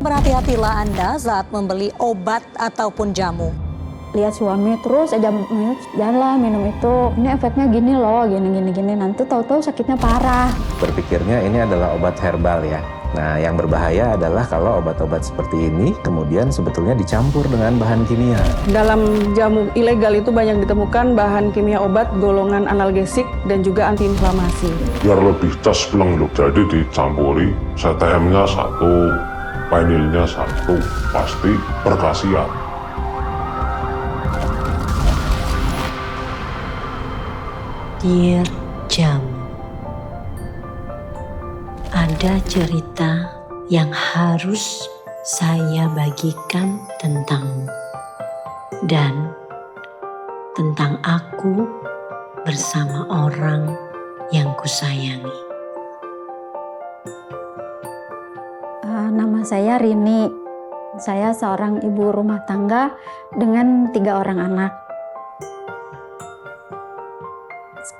Berhati-hatilah Anda saat membeli obat ataupun jamu. Lihat suami terus aja janganlah minum itu, ini efeknya gini loh, gini, nanti tahu-tahu sakitnya parah. Berpikirnya ini adalah obat herbal ya. Nah, yang berbahaya adalah kalau obat-obat seperti ini kemudian sebetulnya dicampur dengan bahan kimia. Dalam jamu ilegal itu banyak ditemukan bahan kimia obat golongan analgesik dan juga antiinflamasi. Biar lebih cas bilang loh, jadi dicampuri CTM-nya 1, vinilnya 1, pasti berkhasiat. Dear Jamu, ada cerita yang harus saya bagikan tentangmu dan tentang aku bersama orang yang kusayangi. Nama saya Rini. Saya seorang ibu rumah tangga dengan 3 orang anak.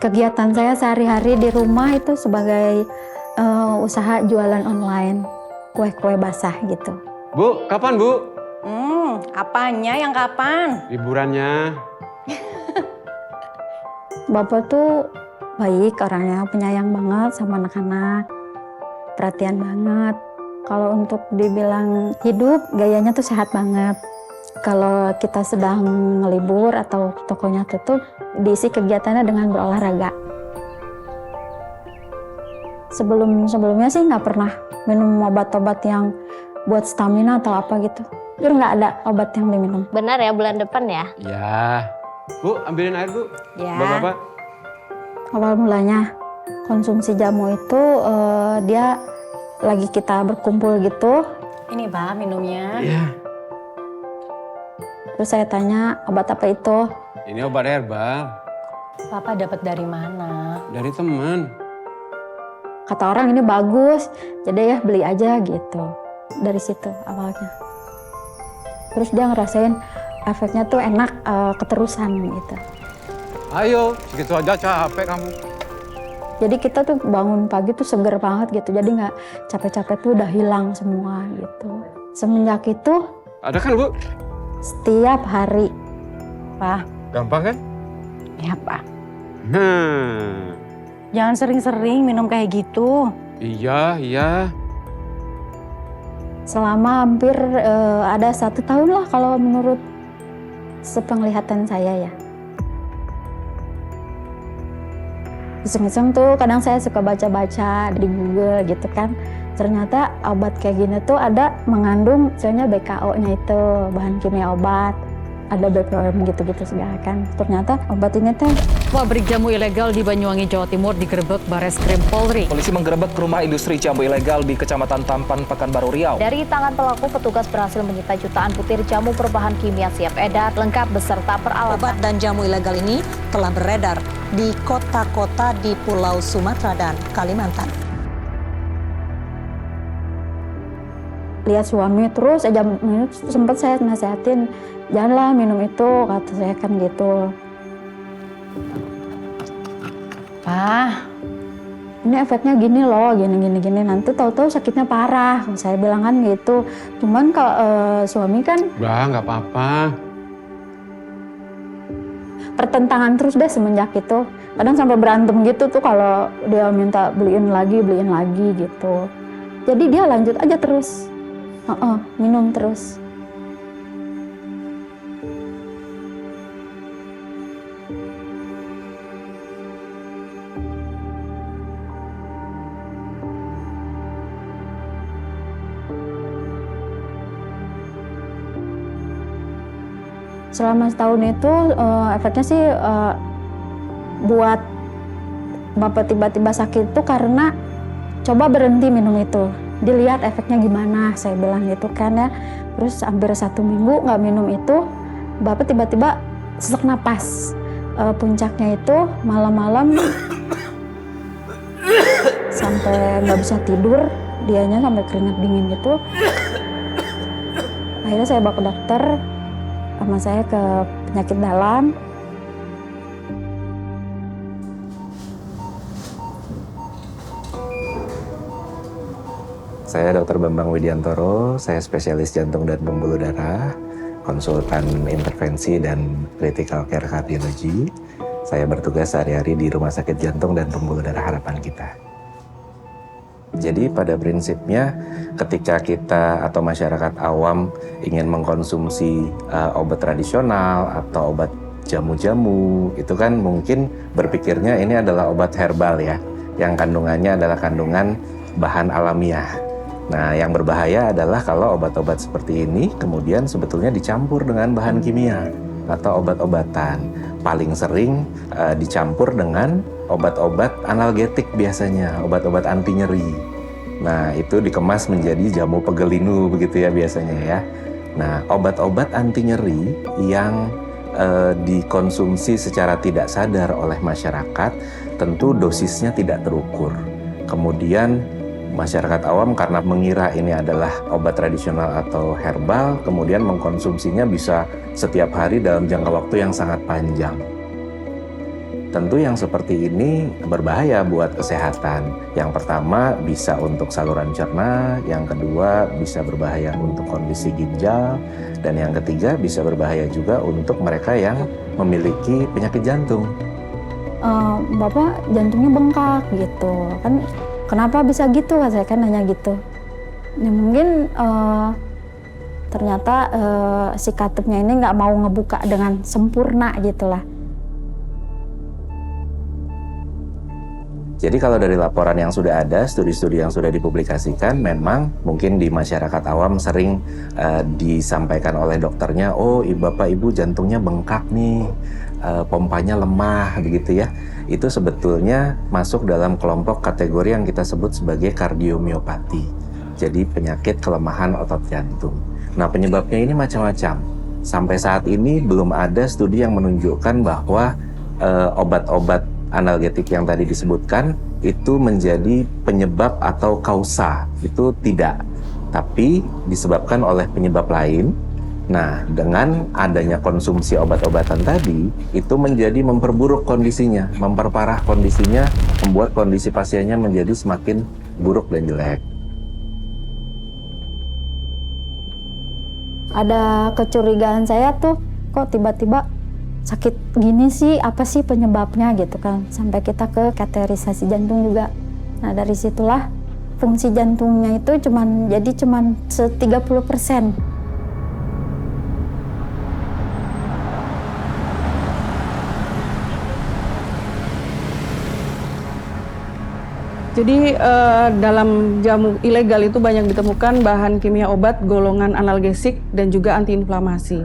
Kegiatan saya sehari-hari di rumah itu sebagai usaha jualan online, kue-kue basah gitu. Bu, kapan Bu? Apanya yang kapan? Liburannya. Bapak tuh baik orangnya, penyayang banget sama anak-anak, perhatian banget. Kalau untuk dibilang hidup, gayanya tuh sehat banget. Kalau kita sedang ngelibur atau tokonya tutup, diisi kegiatannya dengan berolahraga. Sebelumnya sih nggak pernah minum obat-obat yang buat stamina atau apa gitu. Jadi nggak ada obat yang diminum. Benar ya, bulan depan ya? Ya. Bu, ambilin air Bu. Ya. Bapak-bapak. Awal mulanya konsumsi jamu itu dia lagi kita berkumpul gitu. Ini Pak minumnya. Iya. Terus saya tanya obat apa itu? Ini obat herbal. Papa dapat dari mana? Dari teman. Kata orang ini bagus, jadi ya beli aja gitu. Dari situ awalnya. Terus dia ngerasain efeknya tuh enak, keterusan gitu. Ayo, segitu aja capek kamu. Jadi kita tuh bangun pagi tuh seger banget gitu. Jadi nggak capek-capek tuh udah hilang semua gitu. Semenjak itu Ada kan Bu? setiap hari. Pak. Gampang kan? Ya Pak. Nah. Jangan sering-sering minum kayak gitu. Iya. Selama hampir ada 1 tahun lah kalau menurut sepenglihatan saya ya. Iseng-iseng tuh kadang saya suka baca-baca di Google gitu kan. Ternyata obat kayak gini tuh ada mengandung misalnya BKO-nya itu, bahan kimia obat. Ada BPOM gitu-gitu segala kan. Ternyata obat ini teh. Pabrik jamu ilegal di Banyuwangi, Jawa Timur digerebek Bareskrim Polri. Polisi menggerebek rumah industri jamu ilegal di Kecamatan Tampan, Pekanbaru Riau. Dari tangan pelaku, petugas berhasil menyita jutaan butir jamu berbahan kimia siap edar lengkap beserta peralatan. Obat dan jamu ilegal ini telah beredar di kota-kota di Pulau Sumatera dan Kalimantan. Lihat suami terus aja minum, sempat saya nasihatin janganlah minum itu, kata saya kan gitu. Pak, Ini efeknya gini loh, gini, nanti tahu-tahu sakitnya parah. Saya bilang kan gitu. Cuman kalau suami kan Udah, nggak apa-apa. pertentangan terus deh semenjak itu. Kadang sampai berantem gitu tuh kalau dia minta beliin lagi gitu. Jadi dia lanjut aja terus. Minum terus. Selama setahun itu efeknya sih buat Bapak tiba-tiba sakit itu karena coba berhenti minum itu. Dilihat efeknya gimana, saya bilang gitu kan ya. Terus hampir 1 minggu nggak minum itu, Bapak tiba-tiba sesak napas. Puncaknya itu malam-malam sampai nggak bisa tidur, dianya sampai keringat dingin gitu. Akhirnya saya bawa ke dokter, sama saya ke penyakit dalam. Saya Dr. Bambang Widiantoro, saya spesialis jantung dan pembuluh darah, konsultan intervensi dan critical care cardiology. Saya bertugas sehari-hari di Rumah Sakit Jantung dan Pembuluh Darah Harapan Kita. Jadi pada prinsipnya ketika kita atau masyarakat awam ingin mengkonsumsi obat tradisional atau obat jamu-jamu, itu kan mungkin berpikirnya ini adalah obat herbal ya, yang kandungannya adalah kandungan bahan alamiah. Nah, yang berbahaya adalah kalau obat-obat seperti ini kemudian sebetulnya dicampur dengan bahan kimia atau obat-obatan. Paling sering dicampur dengan obat-obat analgetik biasanya, obat-obat anti nyeri. Nah, itu dikemas menjadi jamu pegelinu begitu ya biasanya ya. Nah, obat-obat anti nyeri yang dikonsumsi secara tidak sadar oleh masyarakat, tentu dosisnya tidak terukur. Kemudian masyarakat awam karena mengira ini adalah obat tradisional atau herbal, kemudian mengkonsumsinya bisa setiap hari dalam jangka waktu yang sangat panjang. Tentu yang seperti ini berbahaya buat kesehatan. Yang pertama bisa untuk saluran cerna, yang kedua bisa berbahaya untuk kondisi ginjal, dan yang ketiga bisa berbahaya juga untuk mereka yang memiliki penyakit jantung. Bapak jantungnya bengkak gitu kan. Kenapa bisa gitu? Saya kan nanya gitu. Ya mungkin ternyata si katupnya ini nggak mau ngebuka dengan sempurna gitulah. Jadi kalau dari laporan yang sudah ada, studi-studi yang sudah dipublikasikan, memang mungkin di masyarakat awam sering disampaikan oleh dokternya, oh bapak ibu jantungnya bengkak nih, pompanya lemah begitu ya. Itu sebetulnya masuk dalam kelompok kategori yang kita sebut sebagai kardiomiopati. Jadi penyakit kelemahan otot jantung. Nah, penyebabnya ini macam-macam. Sampai saat ini belum ada studi yang menunjukkan bahwa obat-obat analgetik yang tadi disebutkan itu menjadi penyebab atau kausa. Itu tidak. Tapi disebabkan oleh penyebab lain. Nah, dengan adanya konsumsi obat-obatan tadi, itu menjadi memperburuk kondisinya, memperparah kondisinya, membuat kondisi pasiennya menjadi semakin buruk dan jelek. Ada kecurigaan saya tuh, kok tiba-tiba sakit gini sih, apa sih penyebabnya gitu kan. Sampai kita ke kateterisasi jantung juga. Nah, dari situlah fungsi jantungnya itu cuman 30%. Jadi dalam jamu ilegal itu banyak ditemukan bahan kimia obat golongan analgesik dan juga antiinflamasi.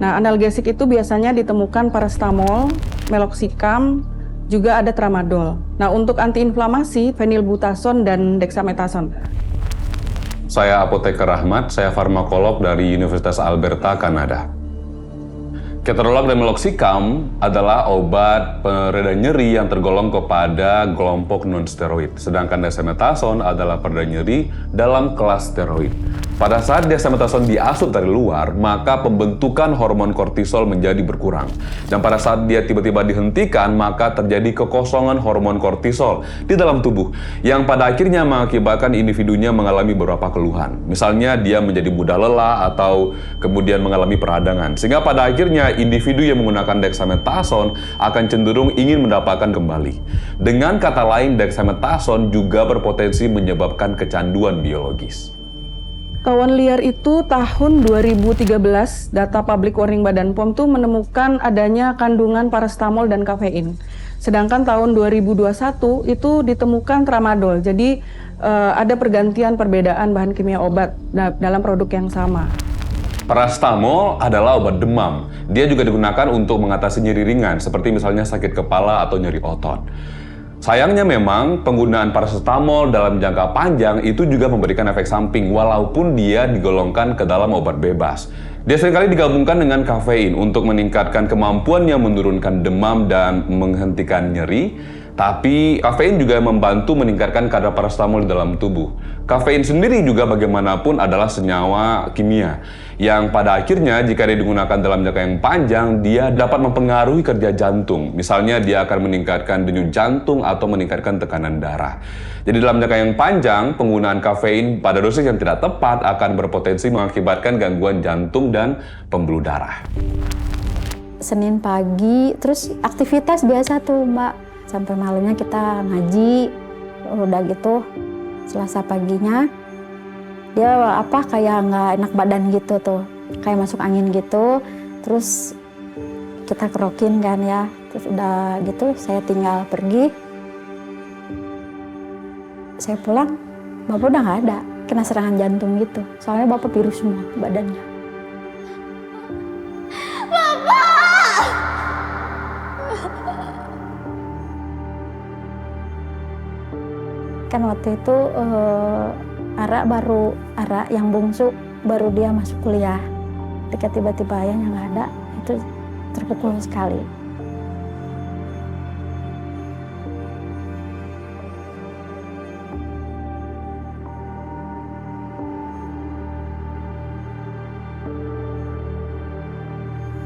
Nah, analgesik itu biasanya ditemukan paracetamol, meloxicam, juga ada tramadol. Nah, untuk antiinflamasi phenylbutazon dan dexamethasone. Saya Apoteker Rahmat, saya farmakolog dari Universitas Alberta, Kanada. Keterolak dan meloxicam adalah obat pereda nyeri yang tergolong kepada kelompok non-steroid. Sedangkan dexamethasone adalah pereda nyeri dalam kelas steroid. Pada saat dexamethasone diasup dari luar, maka pembentukan hormon kortisol menjadi berkurang. Dan pada saat dia tiba-tiba dihentikan, maka terjadi kekosongan hormon kortisol di dalam tubuh, yang pada akhirnya mengakibatkan individunya mengalami beberapa keluhan. Misalnya dia menjadi mudah lelah atau kemudian mengalami peradangan. Sehingga pada akhirnya individu yang menggunakan dexamethasone akan cenderung ingin mendapatkan kembali. Dengan kata lain, dexamethasone juga berpotensi menyebabkan kecanduan biologis. Tauan liar itu tahun 2013, data Public Warning Badan POM tuh menemukan adanya kandungan paracetamol dan kafein. Sedangkan tahun 2021 itu ditemukan tramadol. Jadi ada pergantian perbedaan bahan kimia obat dalam produk yang sama. Paracetamol adalah obat demam. Dia juga digunakan untuk mengatasi nyeri ringan, seperti misalnya sakit kepala atau nyeri otot. Sayangnya memang penggunaan paracetamol dalam jangka panjang itu juga memberikan efek samping walaupun dia digolongkan ke dalam obat bebas. Dia seringkali digabungkan dengan kafein untuk meningkatkan kemampuannya menurunkan demam dan menghentikan nyeri. Tapi kafein juga membantu meningkatkan kadar paracetamol di dalam tubuh. Kafein sendiri juga bagaimanapun adalah senyawa kimia yang pada akhirnya jika digunakan dalam jangka yang panjang, dia dapat mempengaruhi kerja jantung. Misalnya dia akan meningkatkan denyut jantung atau meningkatkan tekanan darah. Jadi dalam jangka yang panjang, penggunaan kafein pada dosis yang tidak tepat akan berpotensi mengakibatkan gangguan jantung dan pembuluh darah. Senin pagi, terus aktivitas biasa tuh Mbak. Sampai malamnya kita ngaji, udah gitu Selasa paginya dia kayak nggak enak badan gitu tuh, kayak masuk angin gitu. Terus kita kerokin kan ya, terus udah gitu saya tinggal pergi. Saya pulang, Bapak udah nggak ada, kena serangan jantung gitu. Soalnya Bapak biru semua badannya. Kan waktu itu Ara yang bungsu baru dia masuk kuliah. Ketika tiba-tiba ayahnya nggak ada, itu terpukul sekali.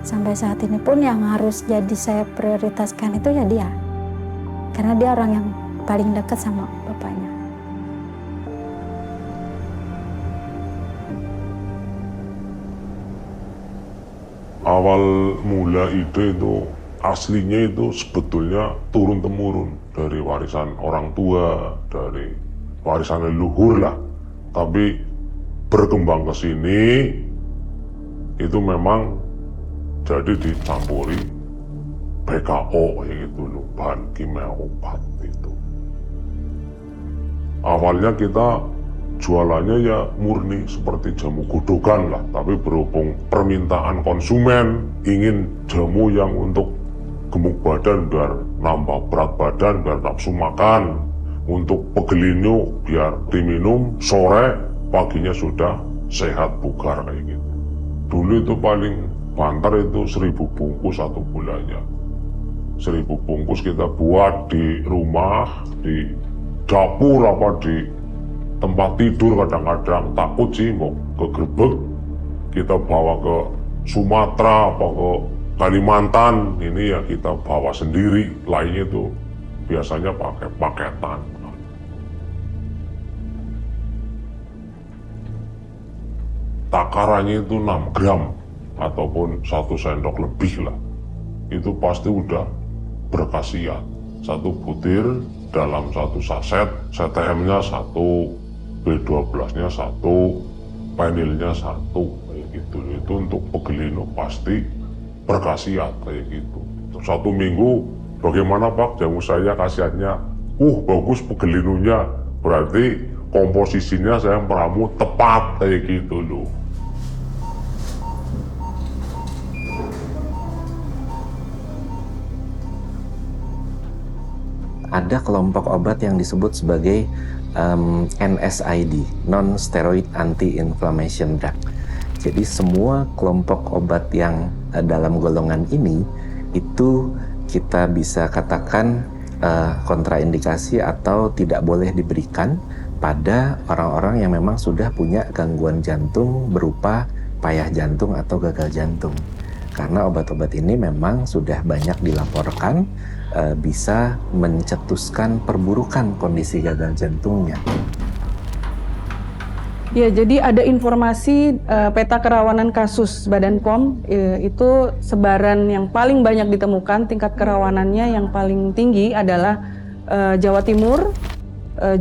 Sampai saat ini pun yang harus jadi saya prioritaskan itu ya dia. Karena dia orang yang paling dekat sama bapaknya. Awal mula ide itu aslinya itu sebetulnya turun-temurun dari warisan orang tua, dari warisan leluhur lah. Tapi berkembang ke sini itu memang jadi dicampuri BKO gitu loh, bahan kimia obat itu. Awalnya kita jualannya ya murni seperti jamu godokan lah, tapi berhubung permintaan konsumen ingin jamu yang untuk gemuk badan biar nambah berat badan, biar nafsu makan, untuk pegelinu biar diminum sore, paginya sudah sehat bugar kayak gitu. Dulu itu paling banter itu 1000 bungkus satu bulannya. 1000 bungkus kita buat di rumah, di dapur apa di tempat tidur, kadang-kadang takut sih mau kegerebek. Kita bawa ke Sumatera apa ke Kalimantan, ini ya kita bawa sendiri, lainnya itu biasanya pakai paketan. Takarannya itu 6 gram ataupun 1 sendok lebih lah. Itu pasti udah berkhasiat. 1 butir dalam 1 saset, CTM-nya 1, B12-nya 1, penilnya 1, kayak gitu. Itu untuk pegelino pasti berkhasiat kayak gitu. 1 minggu, bagaimana Pak jamu saya khasiatnya? Bagus pegelinonya, berarti komposisinya saya meramu tepat kayak gitu loh. Ada kelompok obat yang disebut sebagai NSAID, Non-Steroid Anti-Inflammation Drug. Jadi semua kelompok obat yang dalam golongan ini itu kita bisa katakan kontraindikasi atau tidak boleh diberikan pada orang-orang yang memang sudah punya gangguan jantung berupa payah jantung atau gagal jantung. Karena obat-obat ini memang sudah banyak dilaporkan bisa mencetuskan perburukan kondisi gagal jantungnya. Ya, jadi ada informasi peta kerawanan kasus Badan POM itu sebaran yang paling banyak ditemukan, tingkat kerawanannya yang paling tinggi adalah Jawa Timur,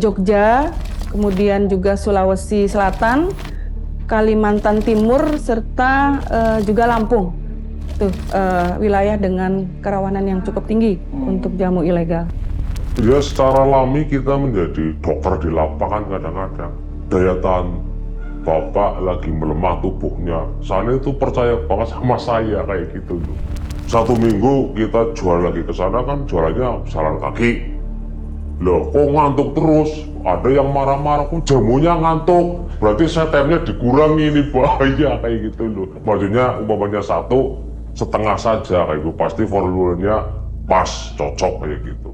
Jogja, kemudian juga Sulawesi Selatan, Kalimantan Timur, serta juga Lampung. Itu wilayah dengan kerawanan yang cukup tinggi untuk jamu ilegal. Ya secara alami kita menjadi dokter di lapangan kadang-kadang. Daya tahan Bapak lagi melemah tubuhnya. Sana itu percaya banget sama saya kayak gitu tuh. 1 minggu kita jual lagi ke sana kan jualannya jalan kaki. Loh kok ngantuk terus? Ada yang marah-marah, kok jamunya ngantuk. Berarti CTM-nya dikurangi nih bahaya kayak gitu loh. Maksudnya umpamanya 1,5 saja kayak gitu. Pasti formulanya pas, cocok kayak gitu.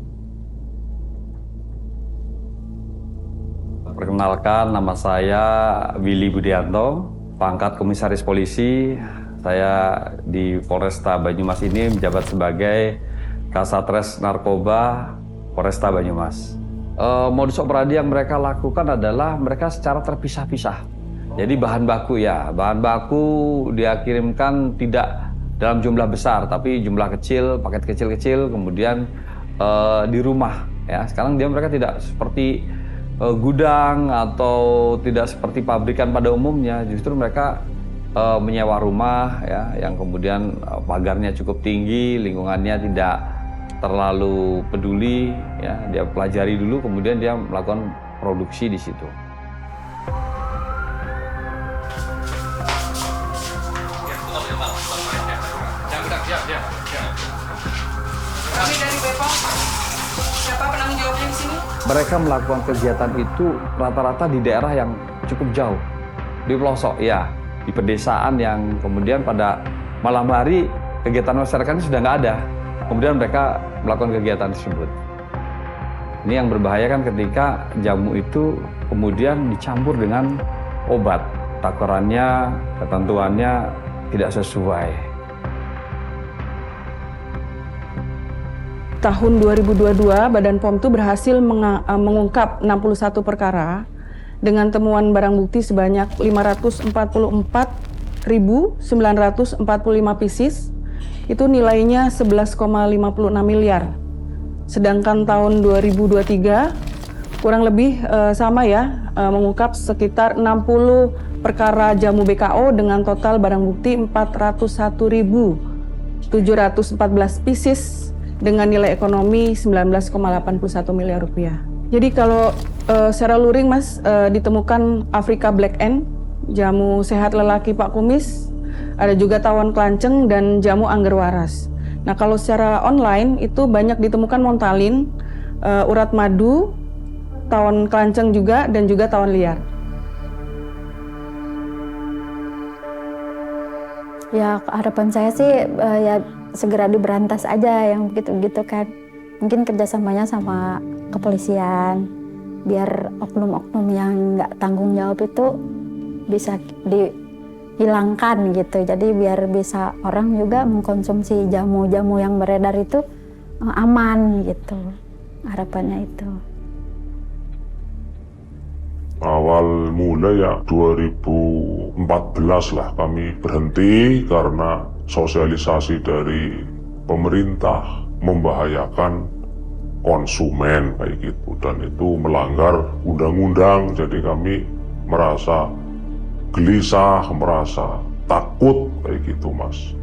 Perkenalkan, nama saya Willy Budianto, pangkat Komisaris Polisi. Saya di Polresta Banyumas ini menjabat sebagai Kasatres Narkoba Polresta Banyumas. Modus operandi yang mereka lakukan adalah mereka secara terpisah-pisah. Jadi bahan baku dia kirimkan tidak dalam jumlah besar, tapi jumlah kecil, paket kecil-kecil, kemudian di rumah. Ya, sekarang mereka tidak seperti gudang atau tidak seperti pabrikan pada umumnya, justru mereka menyewa rumah ya, yang kemudian pagarnya cukup tinggi, lingkungannya tidak terlalu peduli ya, dia pelajari dulu kemudian dia melakukan produksi di situ. Kami dari Bepom, siapa penanggung jawabnya di sini? Mereka melakukan kegiatan itu rata-rata di daerah yang cukup jauh, di pelosok ya, di pedesaan yang kemudian pada malam hari kegiatan masyarakatnya sudah nggak ada. Kemudian mereka melakukan kegiatan tersebut. Ini yang berbahaya kan ketika jamu itu kemudian dicampur dengan obat. Takarannya, ketentuannya tidak sesuai. Tahun 2022, Badan POM itu berhasil mengungkap 61 perkara dengan temuan barang bukti sebanyak 544.945 pieces. Itu nilainya 11,56 miliar. Sedangkan tahun 2023 kurang lebih sama ya, mengungkap sekitar 60 perkara jamu BKO dengan total barang bukti 401.714 pieces dengan nilai ekonomi 19,81 miliar rupiah. Jadi kalau secara luring Mas, ditemukan Afrika Black Ant, jamu sehat lelaki Pak Kumis, ada juga tawon kelanceng dan jamu angger waras. Nah kalau secara online itu banyak ditemukan montalin, urat madu, tawon kelanceng juga dan juga tawon liar. Ya harapan saya sih ya segera diberantas aja yang begitu-begitu kan. Mungkin kerjasamanya sama kepolisian, biar oknum-oknum yang nggak tanggung jawab itu bisa dihilangkan gitu. Jadi biar bisa orang juga mengkonsumsi jamu-jamu yang beredar itu aman gitu. Harapannya itu. Awal mulai ya 2014 lah kami berhenti karena sosialisasi dari pemerintah membahayakan konsumen kayak gitu, dan itu melanggar undang-undang. Jadi kami merasa gelisah, merasa takut kayak gitu Mas.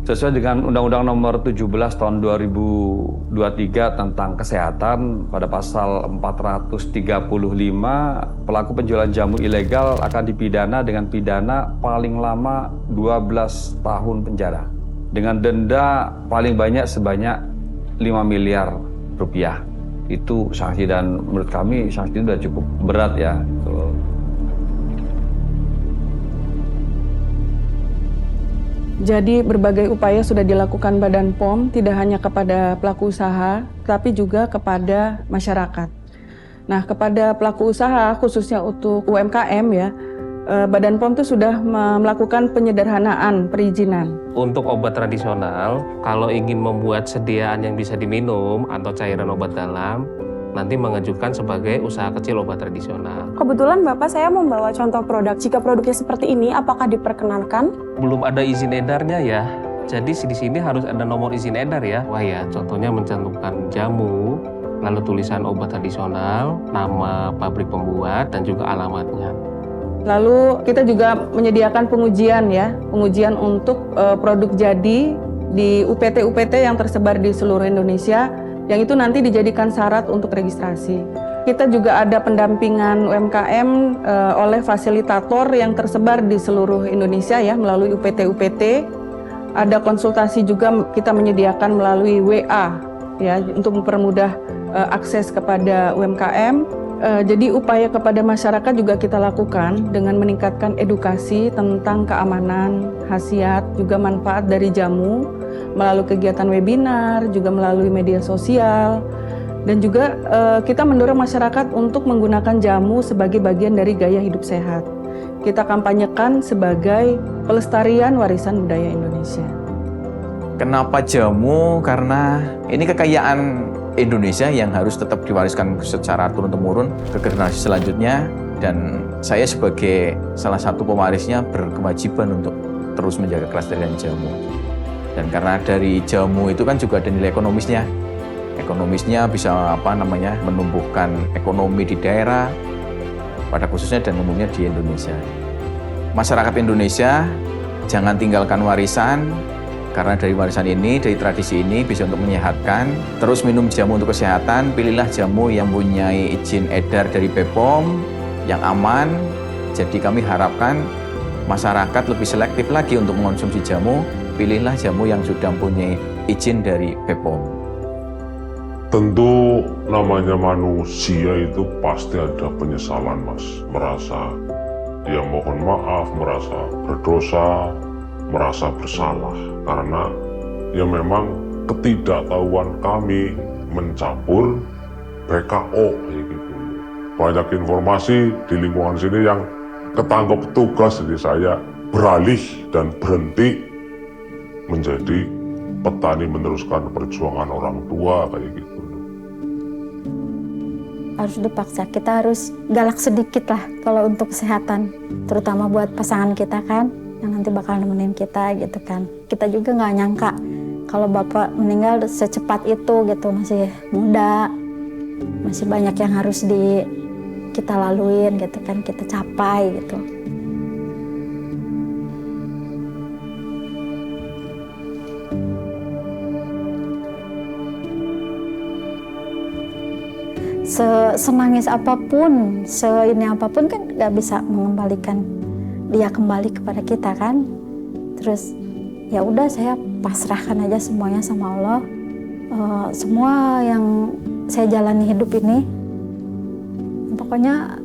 Sesuai dengan Undang-Undang Nomor 17 Tahun 2023 tentang kesehatan, pada pasal 435, pelaku penjualan jamu ilegal akan dipidana dengan pidana paling lama 12 tahun penjara dengan denda paling banyak sebanyak 5 miliar rupiah. Itu sanksi, dan menurut kami sanksi itu sudah cukup berat ya. Jadi berbagai upaya sudah dilakukan Badan POM, tidak hanya kepada pelaku usaha, tapi juga kepada masyarakat. Nah, kepada pelaku usaha, khususnya untuk UMKM ya, Badan POM itu sudah melakukan penyederhanaan perizinan. Untuk obat tradisional, kalau ingin membuat sediaan yang bisa diminum atau cairan obat dalam, nanti mengajukan sebagai usaha kecil obat tradisional. Kebetulan Bapak saya membawa contoh produk. Jika produknya seperti ini, apakah diperkenankan? Belum ada izin edarnya ya. Jadi di sini harus ada nomor izin edar ya. Wah ya, contohnya mencantumkan jamu, lalu tulisan obat tradisional, nama pabrik pembuat, dan juga alamatnya. Lalu kita juga menyediakan pengujian ya, pengujian untuk produk jadi di UPT-UPT yang tersebar di seluruh Indonesia, yang itu nanti dijadikan syarat untuk registrasi. Kita juga ada pendampingan UMKM oleh fasilitator yang tersebar di seluruh Indonesia ya, melalui UPT-UPT. Ada konsultasi juga kita menyediakan melalui WA ya, untuk mempermudah akses kepada UMKM. Jadi upaya kepada masyarakat juga kita lakukan dengan meningkatkan edukasi tentang keamanan, khasiat, juga manfaat dari jamu melalui kegiatan webinar, juga melalui media sosial. Dan juga kita mendorong masyarakat untuk menggunakan jamu sebagai bagian dari gaya hidup sehat. Kita kampanyekan sebagai pelestarian warisan budaya Indonesia. Kenapa jamu? Karena ini kekayaan Indonesia yang harus tetap diwariskan secara turun-temurun ke generasi selanjutnya. Dan saya sebagai salah satu pewarisnya berkewajiban untuk terus menjaga kelestarian jamu. Dan karena dari jamu itu kan juga ada nilai ekonomisnya. Ekonomisnya bisa menumbuhkan ekonomi di daerah, pada khususnya dan umumnya di Indonesia. Masyarakat Indonesia jangan tinggalkan warisan, karena dari warisan ini, dari tradisi ini bisa untuk menyehatkan. Terus minum jamu untuk kesehatan, pilihlah jamu yang mempunyai izin edar dari BPOM, yang aman. Jadi kami harapkan masyarakat lebih selektif lagi untuk mengonsumsi jamu, pilihlah jamu yang sudah mempunyai izin dari BPOM. Tentu namanya manusia itu pasti ada penyesalan, Mas. Merasa dia mohon maaf, merasa berdosa, merasa bersalah. Karena ya memang ketidaktahuan kami mencampur BKO kayak gitu. Banyak informasi di lingkungan sini yang ketangkep petugas, jadi saya beralih dan berhenti menjadi petani meneruskan perjuangan orang tua kayak gitu. Harus dipaksa, kita harus galak sedikit lah kalau untuk kesehatan, terutama buat pasangan kita kan, yang nanti bakal nemenin kita gitu kan. Kita juga nggak nyangka kalau bapak meninggal secepat itu gitu, masih muda, masih banyak yang harus kita laluin gitu kan, kita capai gitu. Semangis apapun, seini apapun kan nggak bisa mengembalikan dia kembali kepada kita kan. Terus ya udah saya pasrahkan aja semuanya sama Allah. Semua yang saya jalani hidup ini, pokoknya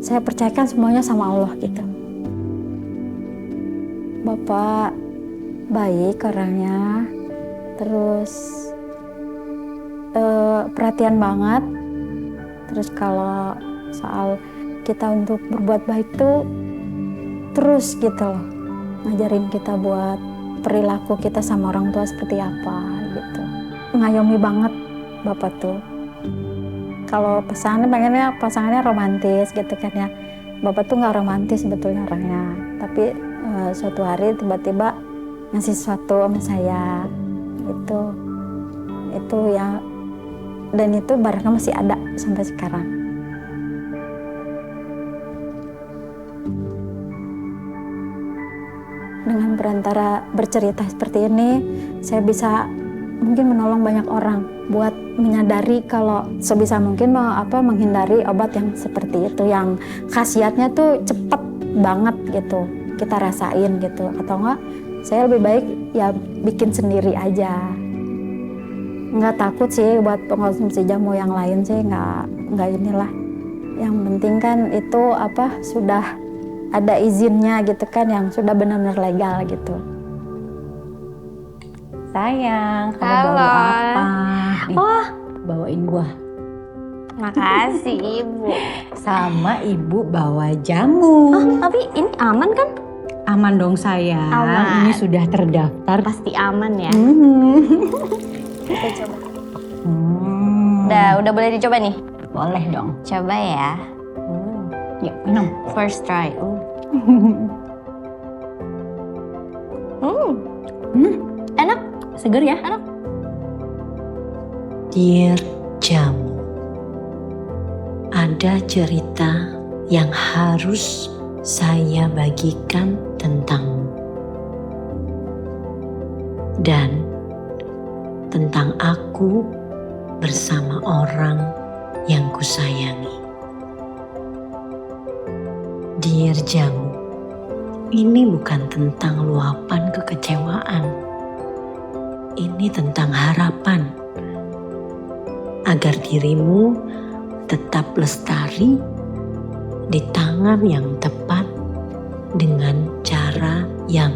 saya percayakan semuanya sama Allah gitu. Bapak baik orangnya, terus perhatian banget. Terus kalau soal kita untuk berbuat baik tuh terus gitu loh, ngajarin kita buat perilaku kita sama orang tua seperti apa gitu. Ngayomi banget bapak tuh. Kalau pasangannya romantis gitu kan ya. Bapak tuh nggak romantis sebetulnya orangnya, tapi suatu hari tiba-tiba ngasih sesuatu sama saya gitu. Itu ya. Dan itu barangnya masih ada sampai sekarang. Dengan perantara bercerita seperti ini, saya bisa mungkin menolong banyak orang buat menyadari kalau sebisa mungkin menghindari obat yang seperti itu, yang khasiatnya tuh cepet banget gitu, kita rasain gitu. Atau enggak, saya lebih baik ya bikin sendiri aja. Nggak takut sih buat pengonsumsi jamu yang lain sih, nggak inilah. Yang penting kan itu sudah ada izinnya gitu kan, yang sudah benar-benar legal gitu. Sayang, kamu Halo. bawa apa? Oh, bawain buah. Makasih Ibu. Sama Ibu bawa jamu. Oh, tapi ini aman kan? Aman dong sayang. Aman. Ini sudah terdaftar. Pasti aman ya. Kita coba. Udah boleh dicoba nih? Boleh dong. Coba ya. Yuk minum. First try. Enak. Seger ya? Enak. Dear Jamu, ada cerita yang harus saya bagikan tentangmu. Dan tentang aku bersama orang yang kusayangi. Dear Jamu, ini bukan tentang luapan kekecewaan. Ini tentang harapan agar dirimu tetap lestari di tangan yang tepat dengan cara yang